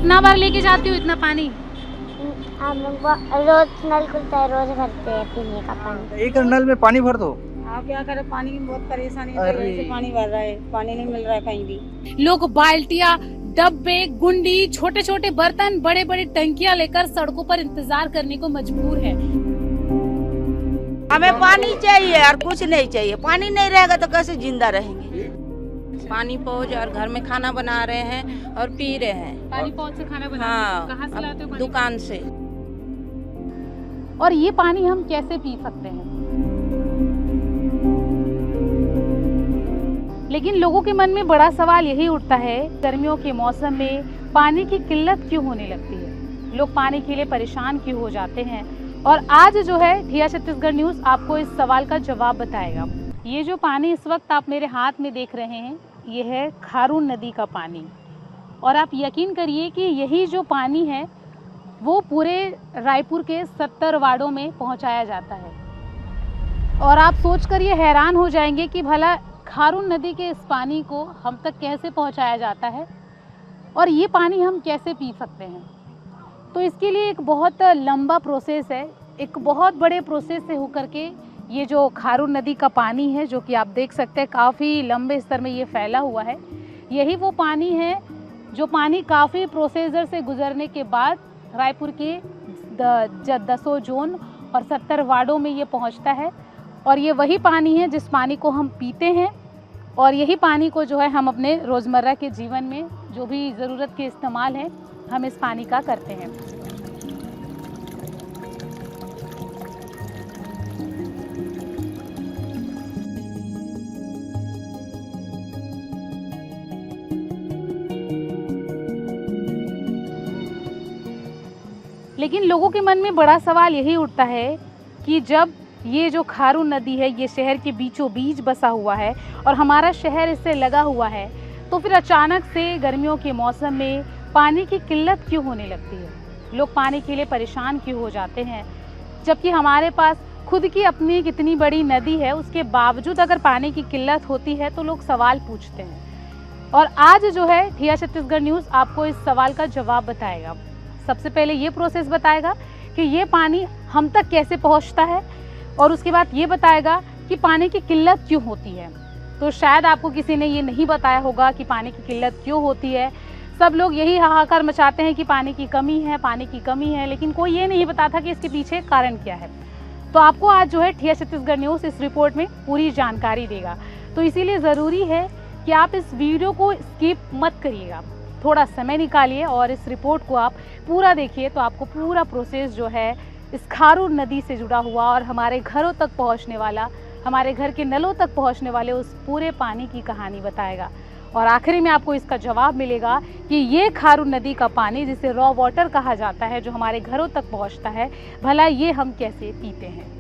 कितना बार लेके जाती हो इतना पानी? हम रोज नल खुलता है, रोज भरते हैं पीने का पानी। एक नल में पानी भर दो। आप क्या करें, पानी की बहुत परेशानी है, अरे। से पानी भर रहा है, पानी नहीं मिल रहा है कहीं भी। लोग बाल्टियां, डब्बे, गुंडी, छोटे छोटे बर्तन, बड़े बड़े टंकियां लेकर सड़कों पर इंतजार करने को मजबूर है। हमें पानी चाहिए और कुछ नहीं चाहिए। पानी नहीं रहेगा तो कैसे जिंदा रहेंगे। पानी पहुँच और घर में खाना बना रहे हैं और पी रहे हैं। पानी पहुंच से खाना बना हाँ, कहाँ से लाते हो पानी? दुकान से। और ये पानी हम कैसे पी सकते हैं? लेकिन लोगों के मन में बड़ा सवाल यही उठता है, गर्मियों के मौसम में पानी की किल्लत क्यों होने लगती है? लोग पानी के लिए परेशान क्यों हो जाते हैं? और आज जो है ठिया छत्तीसगढ़ न्यूज़ आपको इस सवाल का जवाब बताएगा। ये जो पानी इस वक्त आप मेरे हाथ में देख रहे हैं, ये है खारून नदी का पानी। और आप यकीन करिए कि यही जो पानी है वो पूरे रायपुर के 70 वार्डों में पहुंचाया जाता है। और आप सोचकर ये हैरान हो जाएंगे कि भला खारून नदी के इस पानी को हम तक कैसे पहुंचाया जाता है और ये पानी हम कैसे पी सकते हैं। तो इसके लिए एक बहुत लंबा प्रोसेस है, एक बहुत बड़े प्रोसेस से होकर के ये जो खारून नदी का पानी है, जो कि आप देख सकते हैं काफ़ी लंबे स्तर में ये फैला हुआ है, यही वो पानी है जो पानी काफ़ी प्रोसेसर से गुजरने के बाद रायपुर के 10 जोन और 70 वार्डों में ये पहुंचता है। और ये वही पानी है जिस पानी को हम पीते हैं और यही पानी को जो है हम अपने रोज़मर्रा के जीवन में जो भी ज़रूरत के इस्तेमाल है हम इस पानी का करते हैं। लेकिन लोगों के मन में बड़ा सवाल यही उठता है कि जब ये जो खारून नदी है ये शहर के बीचों बीच बसा हुआ है और हमारा शहर इससे लगा हुआ है, तो फिर अचानक से गर्मियों के मौसम में पानी की किल्लत क्यों होने लगती है? लोग पानी के लिए परेशान क्यों हो जाते हैं? जबकि हमारे पास खुद की अपनी कितनी बड़ी नदी है, उसके बावजूद अगर पानी की किल्लत होती है तो लोग सवाल पूछते हैं। और आज जो है ठिया छत्तीसगढ़ न्यूज़ आपको इस सवाल का जवाब बताएगा। सबसे पहले ये प्रोसेस बताएगा कि ये पानी हम तक कैसे पहुंचता है और उसके बाद ये बताएगा कि पानी की किल्लत क्यों होती है। तो शायद आपको किसी ने ये नहीं बताया होगा कि पानी की किल्लत क्यों होती है। सब लोग यही हाहाकार मचाते हैं कि पानी की कमी है, पानी की कमी है, लेकिन कोई ये नहीं बताता कि इसके पीछे कारण क्या है। तो आपको आज जो है ठिया छत्तीसगढ़ न्यूज़ इस रिपोर्ट में पूरी जानकारी देगा। तो इसीलिए ज़रूरी है कि आप इस वीडियो को स्किप मत करिएगा, थोड़ा समय निकालिए और इस रिपोर्ट को आप पूरा देखिए। तो आपको पूरा प्रोसेस जो है इस खारून नदी से जुड़ा हुआ और हमारे घरों तक पहुंचने वाला, हमारे घर के नलों तक पहुंचने वाले उस पूरे पानी की कहानी बताएगा। और आखिरी में आपको इसका जवाब मिलेगा कि ये खारून नदी का पानी, जिसे रॉ वाटर कहा जाता है, जो हमारे घरों तक पहुंचता है, भला ये हम कैसे पीते हैं।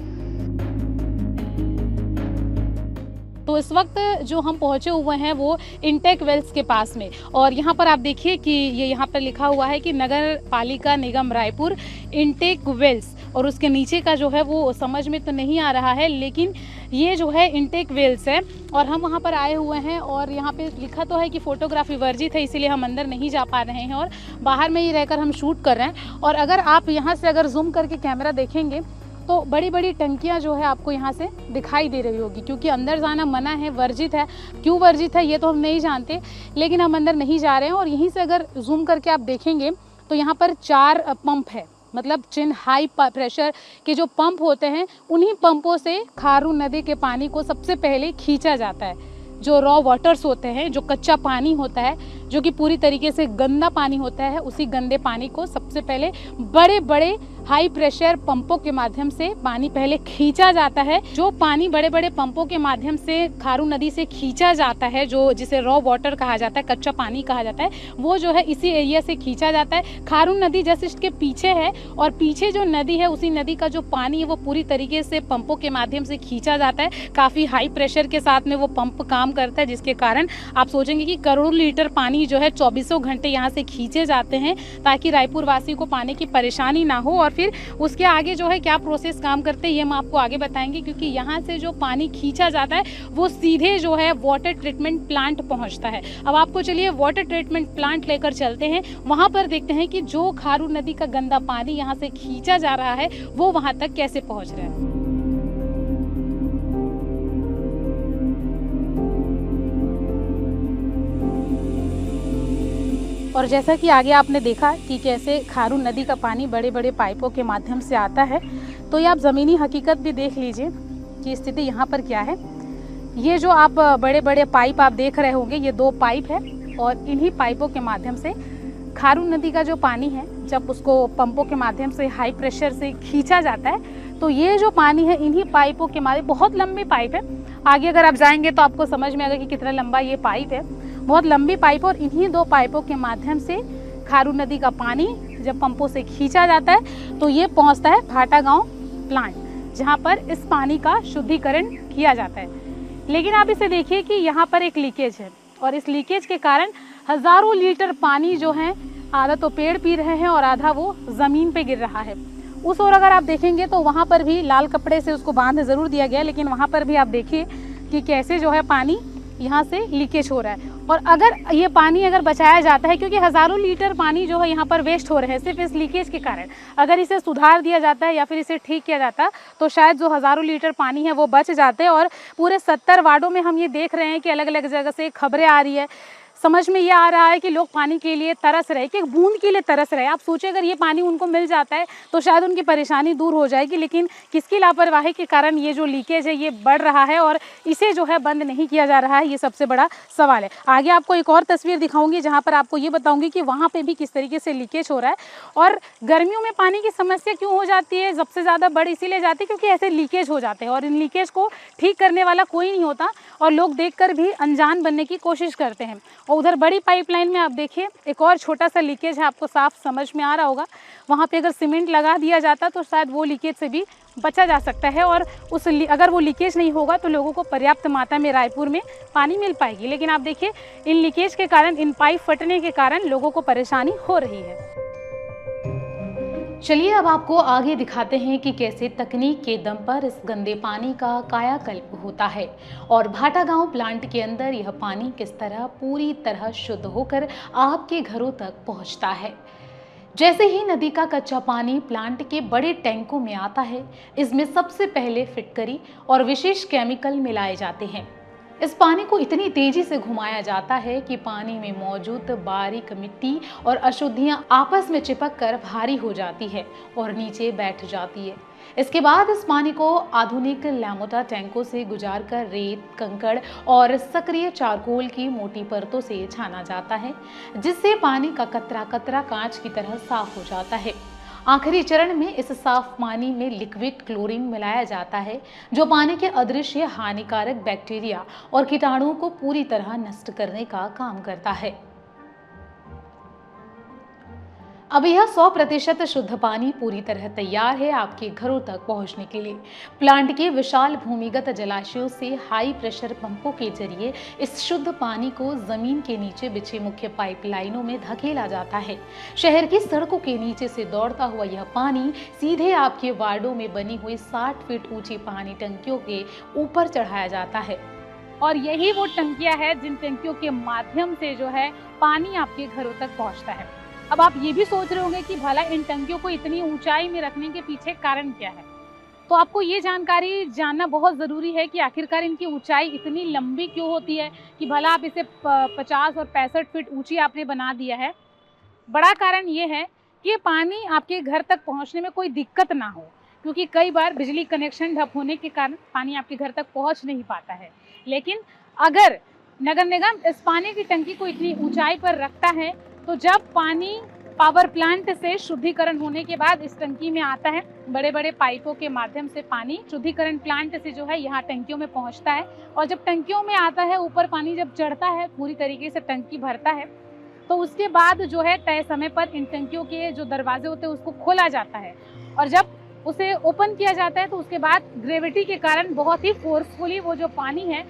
तो इस वक्त जो हम पहुंचे हुए हैं वो इंटेक वेल्स के पास में, और यहाँ पर आप देखिए कि ये यहाँ पर लिखा हुआ है कि नगर पालिका निगम रायपुर इंटेक वेल्स, और उसके नीचे का जो है वो समझ में तो नहीं आ रहा है, लेकिन ये जो है इंटेक वेल्स है। और हम वहाँ पर आए हुए हैं और यहाँ पे लिखा तो है कि फ़ोटोग्राफी वर्जित है, इसीलिए हम अंदर नहीं जा पा रहे हैं और बाहर में ही रहकर हम शूट कर रहे हैं। और अगर आप यहाँ से अगर जूम करके कैमरा देखेंगे तो बड़ी बड़ी टंकियां जो है आपको यहाँ से दिखाई दे रही होगी, क्योंकि अंदर जाना मना है, वर्जित है। क्यों वर्जित है ये तो हम नहीं जानते, लेकिन हम अंदर नहीं जा रहे हैं। और यहीं से अगर जूम करके आप देखेंगे तो यहाँ पर 4 पंप है, मतलब जिन हाई प्रेशर के जो पंप होते हैं, उन्हीं पंपों से खारून नदी के पानी को सबसे पहले खींचा जाता है। जो रॉ वाटर्स होते हैं, जो कच्चा पानी होता है, जो कि पूरी तरीके से गंदा पानी होता है, उसी गंदे पानी को सबसे पहले बड़े बड़े हाई प्रेशर पंपों के माध्यम से पानी पहले खींचा जाता है। जो पानी बड़े बड़े पंपों के माध्यम से खारून नदी से खींचा जाता है, जो जिसे रॉ वाटर कहा जाता है, कच्चा पानी कहा जाता है, वो जो है इसी एरिया से खींचा जाता है। खारून नदी जस्ट इसके पीछे है और पीछे जो नदी है, उसी नदी का जो पानी है वो पूरी तरीके से पंपों के माध्यम से खींचा जाता है। काफ़ी हाई प्रेशर के साथ में वो पंप काम करता है, जिसके कारण आप सोचेंगे कि करोड़ों लीटर पानी पानी जो है 24 घंटे यहाँ से खींचे जाते हैं ताकि रायपुर वासी को पानी की परेशानी ना हो। और फिर उसके आगे जो है क्या प्रोसेस काम करते हैं ये हम आपको आगे बताएंगे, क्योंकि यहाँ से जो पानी खींचा जाता है वो सीधे जो है वाटर ट्रीटमेंट प्लांट पहुँचता है। अब आपको चलिए वाटर ट्रीटमेंट प्लांट लेकर चलते हैं, वहाँ पर देखते हैं कि जो खारून नदी का गंदा पानी यहाँ से खींचा जा रहा है वो वहाँ तक कैसे पहुँच रहा है। और जैसा कि आगे आपने देखा कि कैसे खारून नदी का पानी बड़े बड़े पाइपों के माध्यम से आता है, तो ये आप ज़मीनी हकीकत भी देख लीजिए कि स्थिति यहाँ पर क्या है। ये जो आप बड़े बड़े पाइप आप देख रहे होंगे, ये 2 पाइप है और इन्हीं पाइपों के माध्यम से खारून नदी का जो पानी है जब उसको पंपों के माध्यम से हाई प्रेशर से खींचा जाता है तो ये जो पानी है इन्हीं पाइपों के माध्यम, बहुत लंबी पाइप है, आगे अगर आप जाएंगे तो आपको समझ में आएगा कि कितना लंबा ये पाइप है, बहुत लंबी पाइप। और इन्हीं 2 पाइपों के माध्यम से खारून नदी का पानी जब पंपों से खींचा जाता है तो ये पहुंचता है भाटा गांव प्लांट, जहां पर इस पानी का शुद्धिकरण किया जाता है। लेकिन आप इसे देखिए कि यहाँ पर एक लीकेज है और इस लीकेज के कारण हज़ारों लीटर पानी जो है आधा तो पेड़ पी रहे हैं और आधा वो ज़मीन पे गिर रहा है। उस ओर अगर आप देखेंगे तो वहाँ पर भी लाल कपड़े से उसको बांध ज़रूर दिया गया, लेकिन वहाँ पर भी आप देखिए कि कैसे जो है पानी यहाँ से लीकेज हो रहा है। और अगर ये पानी अगर बचाया जाता है, क्योंकि हज़ारों लीटर पानी जो है यहाँ पर वेस्ट हो रहे हैं सिर्फ इस लीकेज के कारण, अगर इसे सुधार दिया जाता है या फिर इसे ठीक किया जाता तो शायद जो हज़ारों लीटर पानी है वो बच जाते। और पूरे 70 वार्डों में हम ये देख रहे हैं कि अलग अलग जगह से खबरें आ रही है, समझ में ये आ रहा है कि लोग पानी के लिए तरस रहे, कि एक बूंद के लिए तरस रहे। आप सोचिए अगर ये पानी उनको मिल जाता है तो शायद उनकी परेशानी दूर हो जाएगी, लेकिन किसकी लापरवाही के कारण ये जो लीकेज है ये बढ़ रहा है और इसे जो है बंद नहीं किया जा रहा है, ये सबसे बड़ा सवाल है। आगे आपको एक और तस्वीर दिखाऊंगी जहाँ पर आपको ये बताऊंगी कि वहाँ पर भी किस तरीके से लीकेज हो रहा है। और गर्मियों में पानी की समस्या क्यों हो जाती है, सबसे ज़्यादा बढ़ इसीलिए जाती है क्योंकि ऐसे लीकेज हो जाते हैं और इन लीकेज को ठीक करने वाला कोई नहीं होता और लोग देखकर भी अनजान बनने की कोशिश करते हैं। और उधर बड़ी पाइपलाइन में आप देखिए एक और छोटा सा लीकेज है, आपको साफ समझ में आ रहा होगा। वहाँ पे अगर सीमेंट लगा दिया जाता तो शायद वो लीकेज से भी बचा जा सकता है और अगर वो लीकेज नहीं होगा तो लोगों को पर्याप्त मात्रा में रायपुर में पानी मिल पाएगी। लेकिन आप देखिए इन लीकेज के कारण, इन पाइप फटने के कारण लोगों को परेशानी हो रही है। चलिए अब आपको आगे दिखाते हैं कि कैसे तकनीक के दम पर इस गंदे पानी का कायाकल्प होता है और भाटा गांव प्लांट के अंदर यह पानी किस तरह पूरी तरह शुद्ध होकर आपके घरों तक पहुंचता है। जैसे ही नदी का कच्चा पानी प्लांट के बड़े टैंकों में आता है, इसमें सबसे पहले फिटकरी और विशेष केमिकल मिलाए जाते हैं। इस पानी को इतनी तेजी से घुमाया जाता है कि पानी में मौजूद बारीक मिट्टी और अशुद्धियां आपस में चिपक कर भारी हो जाती है और नीचे बैठ जाती है। इसके बाद इस पानी को आधुनिक लैमोटा टैंकों से गुजारकर रेत, कंकड़ और सक्रिय चारकोल की मोटी परतों से छाना जाता है, जिससे पानी का कतरा कतरा कांच की तरह साफ हो जाता है। आखिरी चरण में इस साफ पानी में लिक्विड क्लोरीन मिलाया जाता है, जो पानी के अदृश्य हानिकारक बैक्टीरिया और कीटाणुओं को पूरी तरह नष्ट करने का काम करता है। अब यह 100% शुद्ध पानी पूरी तरह तैयार है आपके घरों तक पहुंचने के लिए। प्लांट के विशाल भूमिगत जलाशयों से हाई प्रेशर पंपों के जरिए इस शुद्ध पानी को जमीन के नीचे बिछे मुख्य पाइपलाइनों में धकेला जाता है। शहर की सड़कों के नीचे से दौड़ता हुआ यह पानी सीधे आपके वार्डों में बनी हुई 60 फीट ऊंची पानी टंकियों के ऊपर चढ़ाया जाता है। और यही वो टंकियां हैं जिन टंकियों के माध्यम से जो है पानी आपके घरों तक पहुंचता है। अब आप ये भी सोच रहे होंगे कि भला इन टंकियों को इतनी ऊंचाई में रखने के पीछे कारण क्या है, तो आपको ये जानकारी जानना बहुत ज़रूरी है कि आखिरकार इनकी ऊंचाई इतनी लंबी क्यों होती है कि भला आप इसे 50 और 65 फीट ऊंची आपने बना दिया है। बड़ा कारण ये है कि पानी आपके घर तक पहुँचने में कोई दिक्कत ना हो, क्योंकि कई बार बिजली कनेक्शन ठप होने के कारण पानी आपके घर तक पहुँच नहीं पाता है। लेकिन अगर नगर निगम इस पानी की टंकी को इतनी ऊंचाई पर रखता है तो जब पानी पावर प्लांट से शुद्धिकरण होने के बाद इस टंकी में आता है, बड़े बड़े पाइपों के माध्यम से पानी शुद्धिकरण प्लांट से जो है यहाँ टंकियों में पहुँचता है और जब टंकियों में आता है, ऊपर पानी जब चढ़ता है, पूरी तरीके से टंकी भरता है, तो उसके बाद जो है तय समय पर इन टंकियों के जो दरवाजे होते हैं उसको खोला जाता है और जब उसे ओपन किया जाता है तो उसके बाद ग्रेविटी के कारण बहुत ही फोर्सफुली वो जो पानी है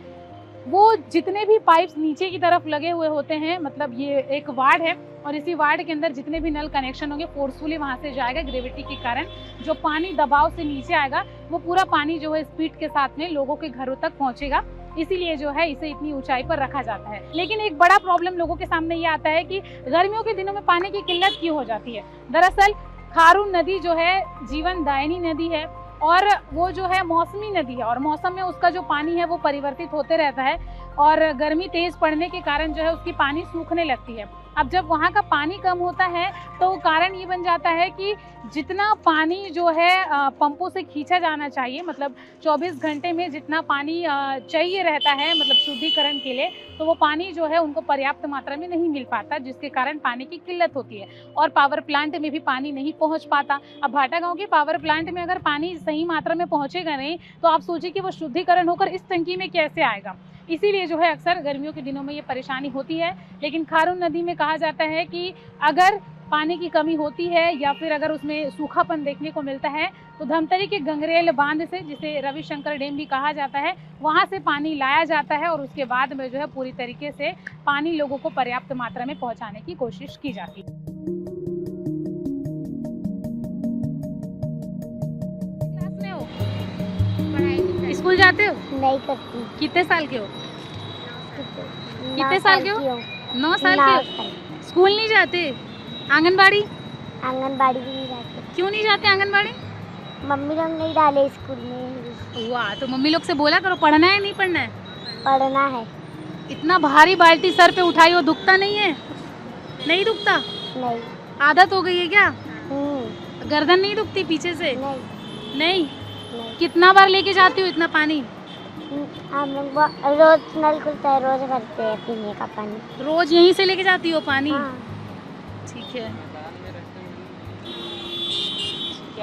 वो जितने भी पाइप्स नीचे की तरफ लगे हुए होते हैं, मतलब ये एक वार्ड है और इसी वार्ड के अंदर जितने भी नल कनेक्शन होंगे फोर्सफुली वहाँ से जाएगा। ग्रेविटी के कारण जो पानी दबाव से नीचे आएगा वो पूरा पानी जो है स्पीड के साथ में लोगों के घरों तक पहुँचेगा, इसीलिए जो है इसे इतनी ऊंचाई पर रखा जाता है। लेकिन एक बड़ा प्रॉब्लम लोगों के सामने ये आता है कि गर्मियों के दिनों में पानी की किल्लत क्यों हो जाती है। दरअसल खारून नदी जो है जीवनदायिनी नदी है और वो जो है मौसमी नदी है और मौसम में उसका जो पानी है वो परिवर्तित होते रहता है और गर्मी तेज पड़ने के कारण जो है उसकी पानी सूखने लगती है। अब जब वहाँ का पानी कम होता है तो कारण ये बन जाता है कि जितना पानी जो है पंपों से खींचा जाना चाहिए, मतलब 24 घंटे में जितना पानी चाहिए रहता है मतलब शुद्धिकरण के लिए, तो वो पानी जो है उनको पर्याप्त मात्रा में नहीं मिल पाता, जिसके कारण पानी की किल्लत होती है और पावर प्लांट में भी पानी नहीं पहुंच पाता। अब भाटा गांव के पावर प्लांट में अगर पानी सही मात्रा में पहुंचेगा नहीं तो आप सोचिए कि वो शुद्धिकरण होकर इस टंकी में कैसे आएगा। इसीलिए जो है अक्सर गर्मियों के दिनों में ये परेशानी होती है। लेकिन खारून नदी में कहा जाता है कि अगर पानी की कमी होती है या फिर अगर उसमें सूखापन देखने को मिलता है तो धमतरी के गंगरेल बांध से, जिसे रविशंकर डैम भी कहा जाता है, वहाँ से पानी लाया जाता है और उसके बाद में जो है पूरी तरीके से पानी लोगों को पर्याप्त मात्रा में पहुँचाने की कोशिश की जाती है। स्कूल जाते हो? नहीं करती। कितने साल के हो? कितने साल के हो? 9 साल के हो? स्कूल नहीं जाते? आंगनबाड़ी? आंगनबाड़ी भी नहीं जाती। क्यों नहीं जाते आंगनबाड़ी? मम्मी लोग नहीं डाले स्कूल में। वाह, तो मम्मी लोग से बोला करो पढ़ना है नहीं पढ़ना है? पढ़ना है। इतना भारी बाल्टी सर पे उठाई हो, दुखता नहीं है? नहीं दुखता? नहीं। आदत हो गई है क्या? गर्दन नहीं दुखती पीछे से? नहीं। नहीं। कितना बार लेके जाती हो इतना पानी? हम लोग रोज नल खुलता है, रोज भरते हैं पीने का पानी। रोज यहीं से लेके जाती हो पानी? हाँ। ठीक है।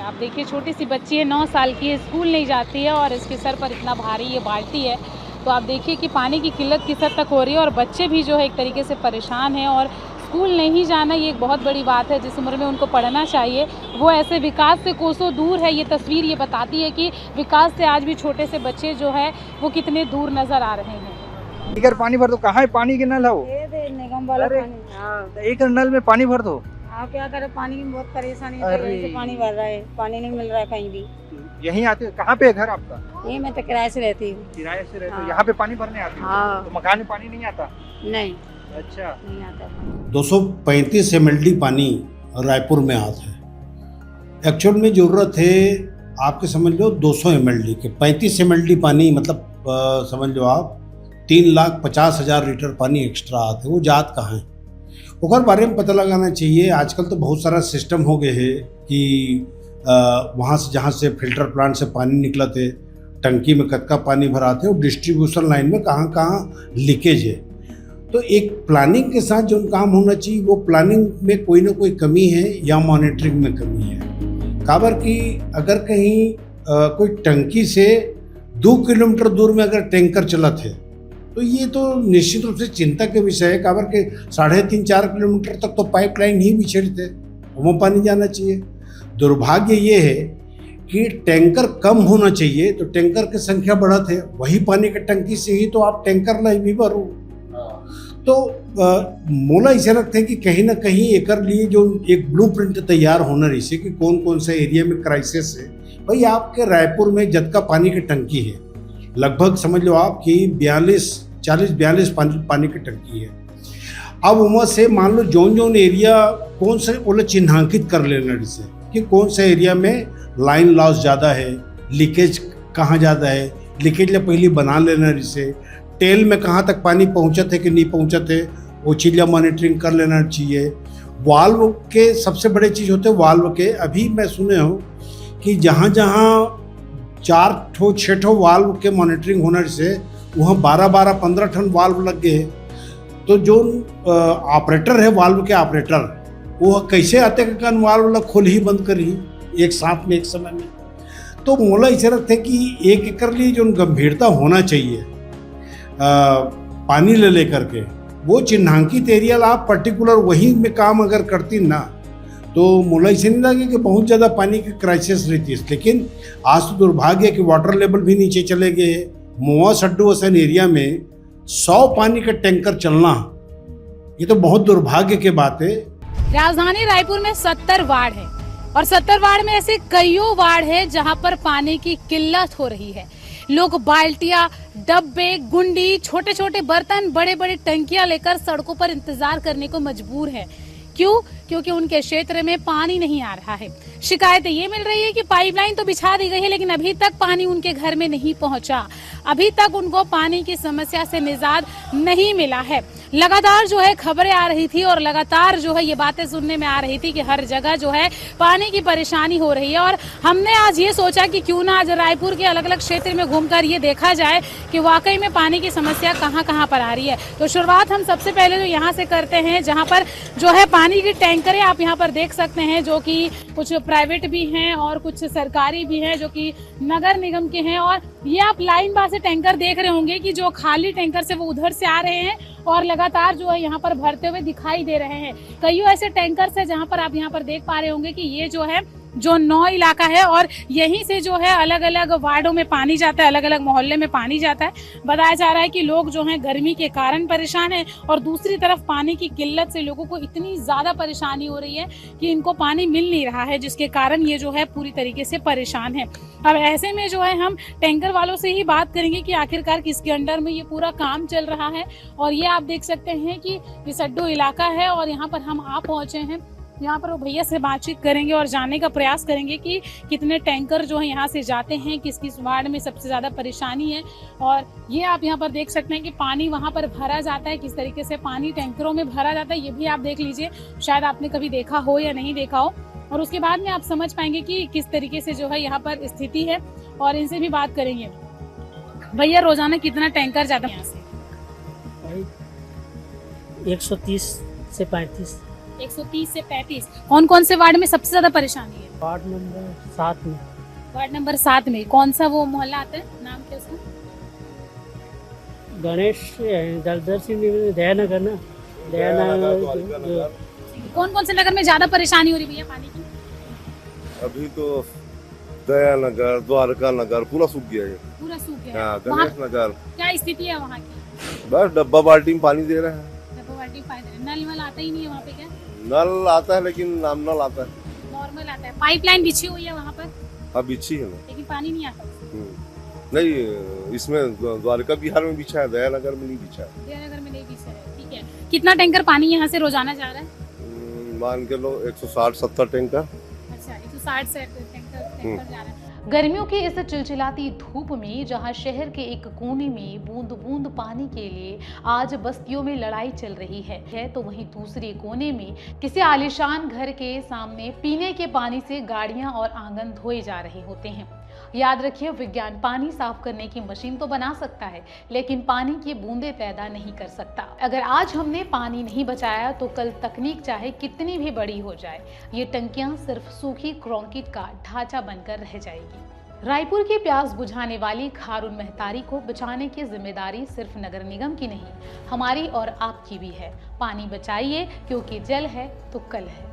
आप देखिए छोटी सी बच्ची है, 9 साल की है, स्कूल नहीं जाती है और इसके सर पर इतना भारी ये बाल्टी है। तो आप देखिए कि पानी की किल्लत किस हद तक हो रही है और बच्चे भी जो है एक तरीके से परेशान हैं और स्कूल नहीं जाना ये एक बहुत बड़ी बात है। जिस उम्र में उनको पढ़ना चाहिए वो ऐसे विकास से कोसों दूर है। ये तस्वीर ये बताती है कि विकास से आज भी छोटे से बच्चे जो है वो कितने दूर नज़र आ रहे हैं। इधर पानी भर दो। कहाँ है पानी की नल है वो? ये दे निगम वाला पानी। हाँ, एक नल में पानी भर दो। हाँ, क्या करे, पानी की बहुत परेशानी है। यहीं से पानी भर रहा है, पानी नहीं मिल रहा है कहीं भी। यहीं आते हो? कहाँ पे है घर आपका? ये मैं तो किराए से रहती हूँ। किराए से रहते हो? हाँ। यहाँ पे पानी भरने आते हो? हाँ। तो मकान में पानी नहीं आता? नहीं, अच्छा, नहीं आता। 235 mld पानी रायपुर में आता है। एक्चुअल में ज़रूरत है आपके समझ लो 200 mld के। 35 mld पानी मतलब समझ लो आप 3,50,000 लीटर पानी एक्स्ट्रा आता है। वो जात कहाँ है ओकर बारे में पता लगाना चाहिए। आजकल तो बहुत सारा सिस्टम हो गए है कि वहाँ से जहाँ से फिल्टर प्लांट से पानी निकलते टंकी में कतका पानी भराते और डिस्ट्रीब्यूशन लाइन में कहाँ कहाँ लीकेज है। तो एक प्लानिंग के साथ जो काम होना चाहिए वो प्लानिंग में कोई ना कोई कमी है या मॉनिटरिंग में कमी है। काबर कि अगर कहीं कोई टंकी से 2 किलोमीटर दूर में अगर टैंकर चलत है तो ये तो निश्चित रूप से चिंता के विषय है। काबर के 3.5-4 किलोमीटर तक तो पाइपलाइन ही बिछड़े थे, वो पानी जाना चाहिए। दुर्भाग्य ये है कि टैंकर कम होना चाहिए तो टैंकर की संख्या बढ़त है, वही पानी के टंकी से ही तो आप टैंकर ला भी भरो। तो मोला ऐसा लगता है कि कहीं ना कहीं एक लिए जो एक ब्लूप्रिंट तैयार होना रही से कि कौन कौन से एरिया में क्राइसिस है। भाई आपके रायपुर में जद का पानी की टंकी है, लगभग समझ लो आप कि 40-42 पानी की टंकी है। अब वहाँ से मान लो जोन एरिया कौन से बोले चिन्हांकित कर लेना जिसे कि कौन से एरिया में लाइन लॉस ज़्यादा है, लीकेज कहाँ ज़्यादा है, लीकेज ले पहले बना लेना जिसे टेल में कहाँ तक पानी पहुँचत है कि नहीं पहुँचत है वो चीज़ मॉनिटरिंग कर लेना चाहिए। वाल्व के सबसे बड़े चीज़ होते हैं वाल्व के। अभी मैं सुने हूँ कि जहाँ जहाँ 4-6 ठो वाल्व के मॉनिटरिंग होने से वहाँ 12-15 टन वाल्व लग गए। तो जो ऑपरेटर है वाल्व के ऑपरेटर वो कैसे आते कि वाल्व खोल ही बंद कर ही एक साथ में एक समय में। तो मोला ऐसा लगता है कि एक एकड़ लिए जो गंभीरता होना चाहिए पानी ले लेकर के वो चिन्हांकित एरिया आप पर्टिकुलर वही में काम अगर करती ना तो मोला ऐसे नहीं लगे कि बहुत ज़्यादा पानी की क्राइसिस रहती है। लेकिन आज तो दुर्भाग्य है कि वाटर लेवल भी नीचे चले गए। मोआ सड्डू वसन एरिया में 100 पानी का टैंकर चलना, ये तो बहुत दुर्भाग्य की बात है। राजधानी रायपुर में 70 वार्ड है और 70 वार्ड में ऐसे कईयों वार्ड है जहां पर पानी की किल्लत हो रही है। लोग बाल्टियां, डब्बे, गुंडी, छोटे छोटे बर्तन, बड़े बड़े टंकियां लेकर सड़कों पर इंतजार करने को मजबूर है। क्यों? क्योंकि उनके क्षेत्र में पानी नहीं आ रहा है। शिकायतें ये मिल रही है कि पाइपलाइन तो बिछा दी गई है लेकिन अभी तक पानी उनके घर में नहीं पहुंचा। अभी तक उनको पानी की समस्या से निजात नहीं मिला है। लगातार जो है खबरें आ रही थी और लगातार जो है ये बातें सुनने में आ रही थी कि हर जगह जो है पानी की परेशानी हो रही है। और हमने आज ये सोचा कि क्यों ना आज रायपुर के अलग अलग क्षेत्र में घूमकर ये देखा जाए कि वाकई में पानी की समस्या कहाँ कहाँ पर आ रही है। तो शुरुआत हम सबसे पहले तो यहाँ से करते हैं जहाँ पर जो है पानी की टैंकरें आप यहाँ पर देख सकते हैं, जो कि कुछ प्राइवेट भी हैं और कुछ सरकारी भी हैं, जो कि नगर निगम के हैं। और ये आप लाइन बार से टैंकर देख रहे होंगे कि जो खाली टैंकर से वो उधर से आ रहे हैं और लगातार जो है यहाँ पर भरते हुए दिखाई दे रहे हैं। कईयों ऐसे टैंकर है जहाँ पर आप यहाँ पर देख पा रहे होंगे कि ये जो है जो 9 इलाका है और यहीं से जो है अलग अलग वार्डों में पानी जाता है, अलग अलग मोहल्ले में पानी जाता है। बताया जा रहा है कि लोग जो हैं गर्मी के कारण परेशान हैं और दूसरी तरफ पानी की किल्लत से लोगों को इतनी ज्यादा परेशानी हो रही है कि इनको पानी मिल नहीं रहा है, जिसके कारण ये जो है पूरी तरीके से परेशान है। अब ऐसे में जो है हम टैंकर वालों से ही बात करेंगे कि आखिरकार किसके अंडर में ये पूरा काम चल रहा है। और ये आप देख सकते हैं कि ये सड्डू इलाका है और यहाँ पर हम आ पहुंचे हैं। यहाँ पर वो भैया से बातचीत करेंगे और जानने का प्रयास करेंगे कि कितने टैंकर जो है यहाँ से जाते हैं, किस किस वार्ड में सबसे ज़्यादा परेशानी है। और ये आप यहाँ पर देख सकते हैं कि पानी वहाँ पर भरा जाता है, किस तरीके से पानी टैंकरों में भरा जाता है, ये भी आप देख लीजिए। शायद आपने कभी देखा हो या नहीं देखा हो। और उसके बाद में आप समझ पाएंगे कि किस तरीके से जो है यहाँ पर स्थिति है और इनसे भी बात करेंगे। भैया रोजाना कितना टैंकर जाता है यहाँ से? 130 से 35। 130 से 35। कौन कौन से वार्ड में सबसे ज्यादा परेशानी है? वार्ड नंबर 7 में। वार्ड नंबर 7 में कौन सा वो मोहल्ला आता है, नाम क्या उसका? गणेश दलदर सिंह दयानगर ना, दयानगर। कौन कौन से नगर में ज्यादा परेशानी हो रही भैया पानी की? अभी तो दयानगर, द्वारका नगर पूरा सूख गया है। पूरा सूख गया हाँ, है। गणेश नगर क्या स्थिति है वहाँ की? बस डब्बा बाल्टी में पानी दे रहे हैं। डब्बा बाल्टी नल वल आता ही नहीं है वहाँ पे क्या? नल आता है लेकिन नॉर्मल आता है, नॉर्मल आता है। पाइपलाइन बिछी हुई है वहाँ पर? अब बिछी है लेकिन पानी नहीं आता। नहीं, इसमें द्वारका बिहार में बिछा है, दयानगर में नहीं बिछा है। दयानगर में नहीं बिछा है, ठीक है। कितना टैंकर पानी यहाँ से रोजाना जा रहा है? मान के लो 160-70 टैंकर। अच्छा, 160 से टैंकर जा रहा है। गर्मियों की इस चिलचिलाती धूप में जहां शहर के एक कोने में बूंद बूंद पानी के लिए आज बस्तियों में लड़ाई चल रही है तो वहीं दूसरे कोने में किसी आलीशान घर के सामने पीने के पानी से गाड़ियां और आंगन धोए जा रहे होते हैं। याद रखिए, विज्ञान पानी साफ करने की मशीन तो बना सकता है लेकिन पानी की बूंदें पैदा नहीं कर सकता। अगर आज हमने पानी नहीं बचाया तो कल तकनीक चाहे कितनी भी बड़ी हो जाए, ये टंकियां सिर्फ सूखी कंक्रीट का ढांचा बनकर रह जाएगी। रायपुर की प्यास बुझाने वाली खारून महतारी को बचाने की जिम्मेदारी सिर्फ नगर निगम की नहीं, हमारी और आपकी भी है। पानी बचाइए, क्योंकि जल है तो कल है।